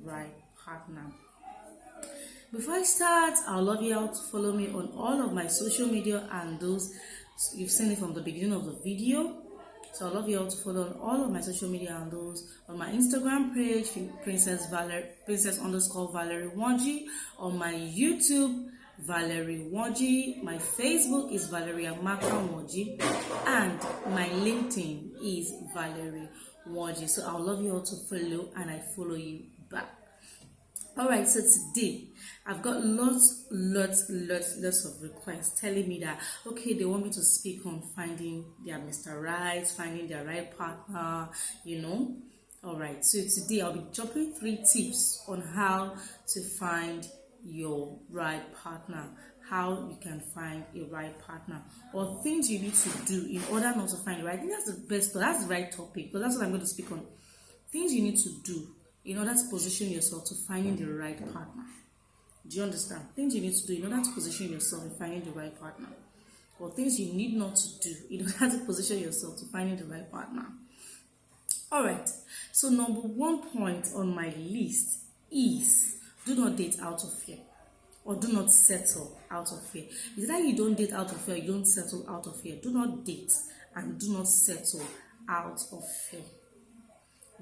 right partner. Before I start, I'd love you all to follow me on all of my social media and those you've seen it from the beginning of the video. So I'd love you all to follow on all of my social media and those on my Instagram page, Princess underscore Valerie Nwoji, on my YouTube, Valerie Nwoji, my Facebook is Valerie Amaka Nwoji, and my LinkedIn is Valerie Nwoji. So I'd love you all to follow, and I follow you back. Alright, so today I've got lots of requests telling me that okay, they want me to speak on finding their Mr. Right, finding their right partner, Alright, so today I'll be dropping 3 tips on how to find your right partner, how you can find a right partner, or things you need to do in order not to find the right. I think that's the best, that's the right topic, but that's what I'm going to speak on. Things you need to do in order to position yourself to finding the right partner. Do you understand? Things you need to do in order to position yourself in finding the right partner. Or things you need not to do in order to position yourself to finding the right partner. Alright, so number 1 point on my list is do not date out of fear. Or do not settle out of fear. Is that you don't date out of fear, you don't settle out of fear. Do not date and do not settle out of fear.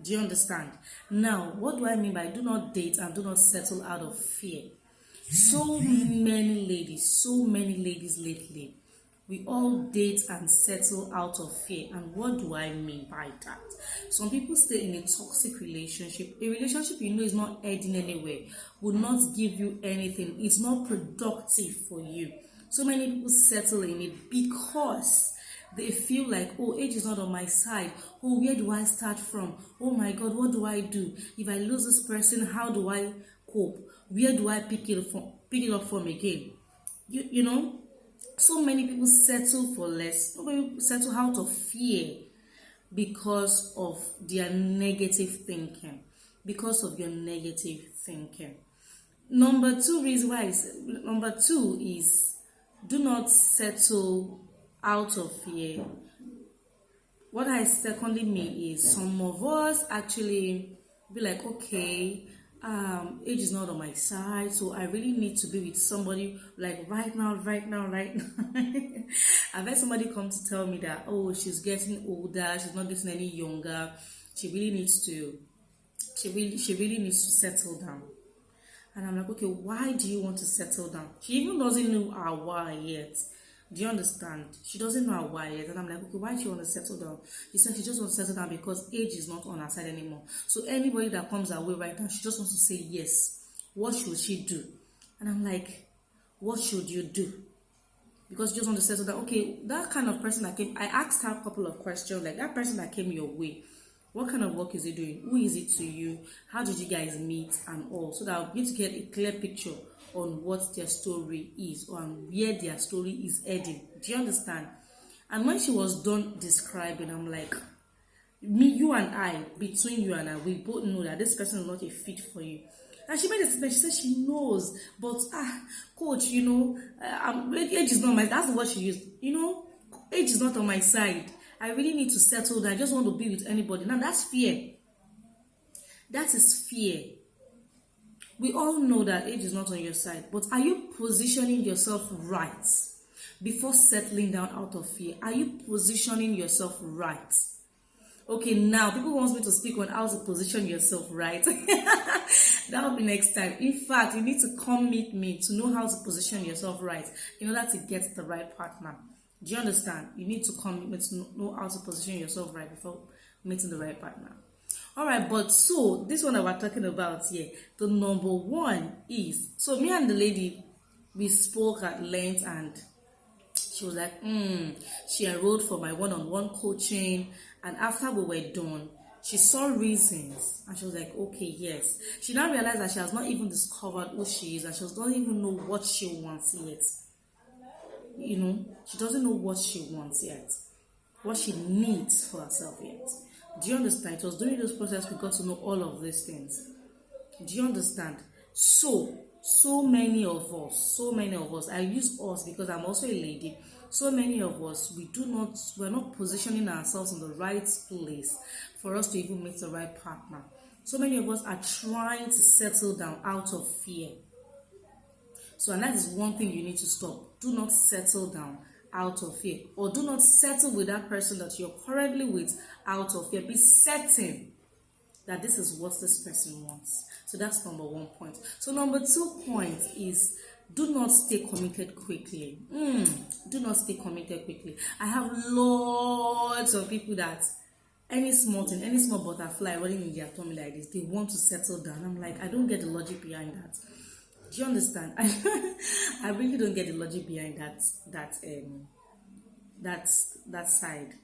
Do you understand? Now, what do I mean by do not date and do not settle out of fear? So many ladies lately, we all date and settle out of fear. And what do I mean by that? Some people stay in a toxic relationship. A relationship is not heading anywhere, will not give you anything. It's not productive for you. So many people settle in it because they feel like, oh, age is not on my side. Oh, where do I start from? Oh my God, what do I do? If I lose this person, how do I cope? Where do I pick it up from again? You know, so many people settle for less. People settle out of fear because of their negative thinking. Because of your negative thinking. Number 2 is do not settle out of fear. What I secondly mean is some of us actually be like, okay, age is not on my side, so I really need to be with somebody like right now. I've had somebody come to tell me that, oh, she's getting older, she's not getting any younger, she really needs to settle down. And I'm like, okay, why do you want to settle down? She even doesn't know our why yet. Do you understand? She doesn't know her why yet. And I'm like, okay, why do you want to settle down? She said she just wants to settle down because age is not on her side anymore. So anybody that comes her way right now, she just wants to say yes. What should she do? And I'm like, what should you do? Because you just want to settle down. Okay, that kind of person that came, I asked her a couple of questions, like that person that came your way, what kind of work is he doing? Who is it to you? How did you guys meet and all? So that I'll be able to get a clear picture on what their story is or where their story is heading. Do you understand? And when she was done describing, I'm like, you and I, between you and I, we both know that this person is not a fit for you. And she made a statement. She said she knows, but coach, age is not my. That's what she used. Age is not on my side. I really need to settle down. I just want to be with anybody. Now that's fear. That is fear. We all know that age is not on your side, but are you positioning yourself right before settling down out of fear? Are you positioning yourself right? Okay, now people want me to speak on how to position yourself right. That will be next time. In fact, you need to come meet me to know how to position yourself right in order to get the right partner. Do you understand? You need to come meet me to know how to position yourself right before meeting the right partner. Alright, but so this one that we're talking about here, the number 1 is, so me and the lady, we spoke at length and she was like, she enrolled for my one-on-one coaching, and after we were done, she saw reasons and she was like, okay, yes. She now realized that she has not even discovered who she is and she doesn't even know what she wants yet. She doesn't know what she wants yet, what she needs for herself yet. Do you understand? It was during this process we got to know all of these things. Do you understand? So many of us, I use us because I'm also a lady. So many of us, we're not positioning ourselves in the right place for us to even meet the right partner. So many of us are trying to settle down out of fear. So, and that is one thing you need to stop. Do not settle down out of fear, or do not settle with that person that you're currently with out of fear. Be certain that this is what this person wants. So that's number 1 point. So number 2 point is, do not stay committed quickly. Do not stay committed quickly. I have lots of people that any small thing, any small butterfly running in their tummy like this, they want to settle down. I'm like, I don't get the logic behind that. Do you understand? I really don't get the logic behind that side.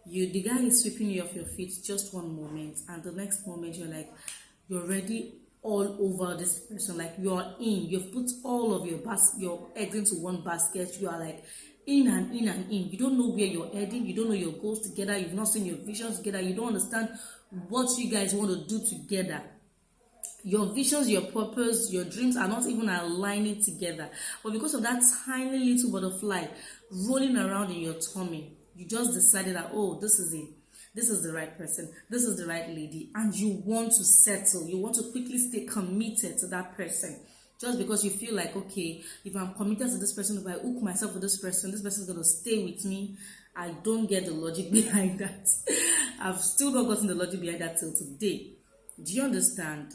The guy is sweeping you off your feet just one moment, and the next moment you're already all over this person. Like, you're in, you've put all of your eggs into one basket. You are like in and in and in. You don't know where you're heading, you don't know your goals together, you've not seen your visions together, you don't understand what you guys want to do together. Your visions, your purpose, your dreams are not even aligning together. But because of that tiny little butterfly rolling around in your tummy, you just decided that, oh, this is it. This is the right person. This is the right lady. And you want to settle. You want to quickly stay committed to that person. Just because you feel like, okay, if I'm committed to this person, if I hook myself with this person is going to stay with me. I don't get the logic behind that. I've still not gotten the logic behind that till today. Do you understand?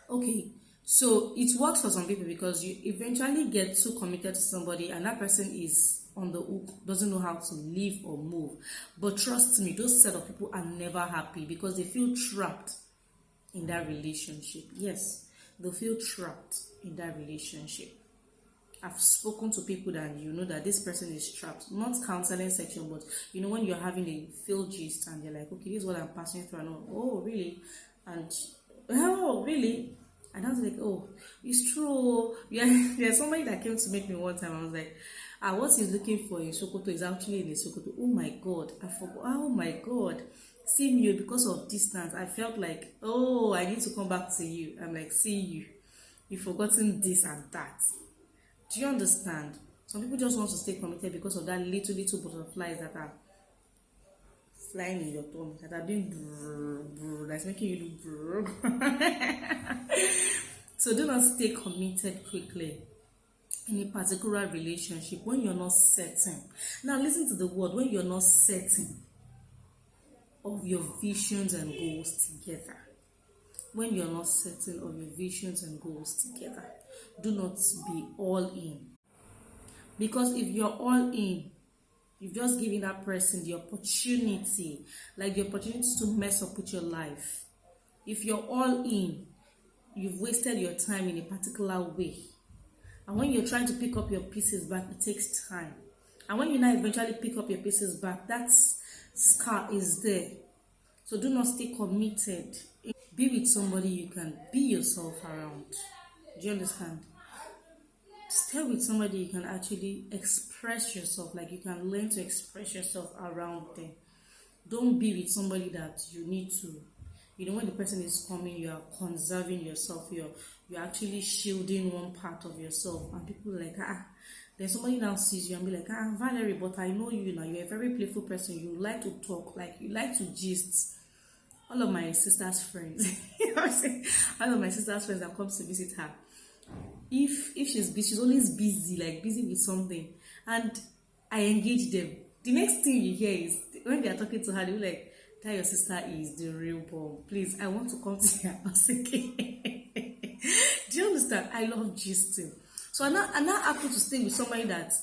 Okay, so it works for some people because you eventually get too committed to somebody and that person is on the hook, doesn't know how to live or move. But trust me, those set of people are never happy because they feel trapped in that relationship. Yes, they'll feel trapped in that relationship. I've spoken to people that you know that this person is trapped. Not counseling section, but you know when you're having a field gist and you're like, okay, this is what I'm passing through. And oh, really? And oh, really? And I was like, oh, it's true. Yeah, there's somebody that came to meet me one time. I was like, what he's looking for in Sokoto is actually in Sokoto. Oh my God, I forgot. Oh my God. Seeing you because of distance, I felt like, oh, I need to come back to you. I'm like, see you. You've forgotten this and that. Do you understand? Some people just want to stay committed because of that little butterflies that are flying in your tummy, that are doing brrr, brrr, that's making you do brrr. So do not stay committed quickly in a particular relationship when you're not certain. Now listen to the word, when you're not certain of your visions and goals together. When you're not certain of your visions and goals together, do not be all in. Because if you're all in, you've just given that person the opportunity, like the opportunity to mess up with your life. If you're all in, you've wasted your time in a particular way. And when you're trying to pick up your pieces back, it takes time. And when you now eventually pick up your pieces back, that scar is there. So do not stay committed. Be with somebody you can be yourself around. Do you understand? Stay with somebody you can actually express yourself, like you can learn to express yourself around them. Don't be with somebody that you need to, when the person is coming, you are conserving yourself, you're actually shielding one part of yourself, and people are like, then somebody now sees you and be like, Valerie, but I know you now, you're a very playful person, you like to talk, like you like to gist. All of my sister's friends, all of my sister's friends that come to visit her, if she's busy, she's always busy, like busy with something, and I engage them. The next thing you hear is when they are talking to her, they're like, that your sister is the real bomb. Please, I want to come to your house again. Do you understand? I love gisting. So I'm not happy to stay with somebody that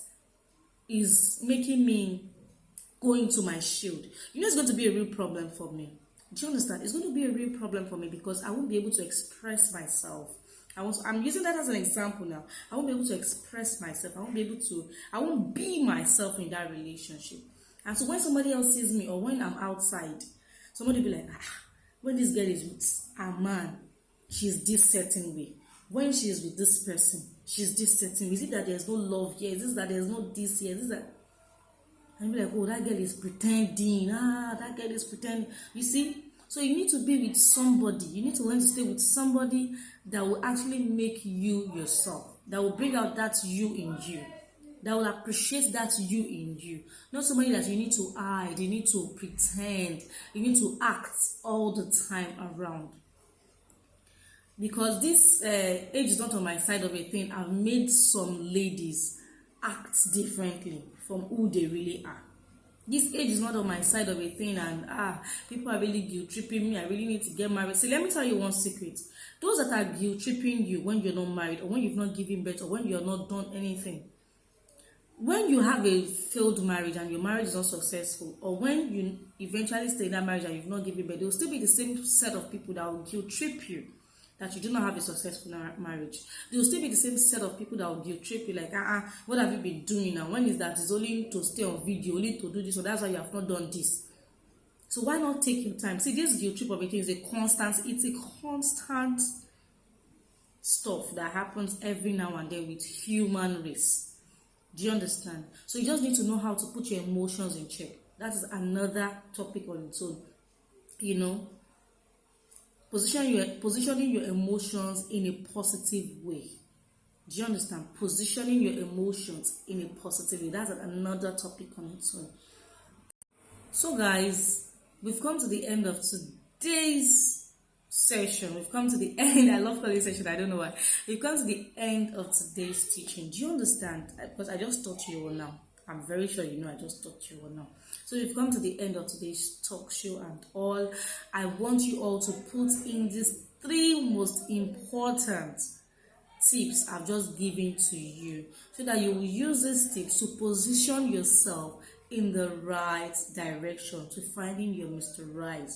is making me go into my shield. It's going to be a real problem for me. Do you understand? It's going to be a real problem for me because I won't be able to express myself. I'm using that as an example now. I won't be able to express myself. I won't be myself in that relationship. And so when somebody else sees me or when I'm outside, somebody will be like, when this girl is with a man, she's this certain way. When she is with this person, she's this certain way. Is it that there's no love here? Is it that there's no this here? Is it that? And be like, oh, that girl is pretending. That girl is pretending. You see? So you need to be with somebody. You need to learn to stay with somebody that will actually make you yourself. That will bring out that you in you. That will appreciate that you in you. Not somebody that you need to hide. You need to pretend. You need to act all the time around. because this age is not on my side of a thing. I've made some ladies act differently from who they really are. This age is not on my side of a thing, and people are really guilt tripping me. I really need to get married. See, let me tell you one secret. Those that are guilt tripping you when you're not married, or when you've not given birth, or when you're not done anything, when you have a failed marriage and your marriage is not successful, or when you eventually stay in that marriage and you've not given birth, there will still be the same set of people that will guilt trip you that you do not have a successful marriage. There will still be the same set of people that will guilt trip you, like, what have you been doing now? When is that? It's only to stay on video, only to do this, so that's why you have not done this. So why not take your time? See, this guilt trip of it is a constant stuff that happens every now and then with human race. Do you understand? So you just need to know how to put your emotions in check. That is another topic on its own. You know, positioning your emotions in a positive way. Do you understand? Positioning your emotions in a positive way. That's another topic on its own. So guys, we've come to the end of today's session. We've come to the end. I love calling session. I don't know why. We've come to the end of today's teaching. Do you understand? Because I just taught you all now. I'm very sure you know I just taught you all now. So we've come to the end of today's talk show and all. I want you all to put in these 3 most important tips I've just given to you, so that you will use these tips to position yourself in the right direction to finding your Mr. Right.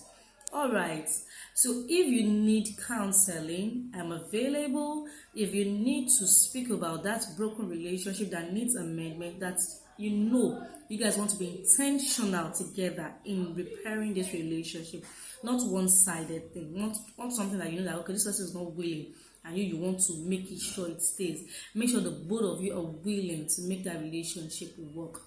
All right, so if you need counseling, I'm available. If you need to speak about that broken relationship that needs amendment, that you guys want to be intentional together in repairing this relationship, not one-sided thing, not something that that okay, this person is not willing and you want to make it sure it stays. Make sure the both of you are willing to make that relationship work.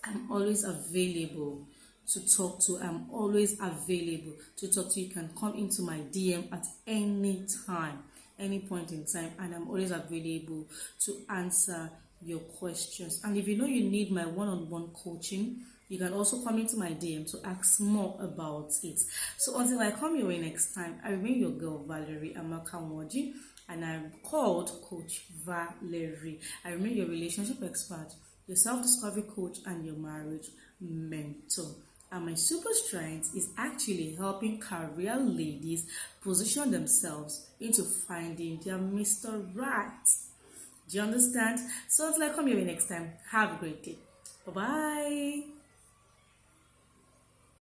I'm always available to talk to. I'm always available to talk to. You can come into my DM at any time, any point in time, and I'm always available to answer your questions. And if you know you need my one-on-one coaching, you can also come into my DM to ask more about it. So until I come your way next time, I remain your girl, Valerie Amaka Nwoji, and I'm called Coach Valerie. I remain your relationship expert, your self-discovery coach, and your marriage mentor. And my super strength is actually helping career ladies position themselves into finding their Mr. Right. Do you understand? So until I come your way next time, have a great day. Bye-bye.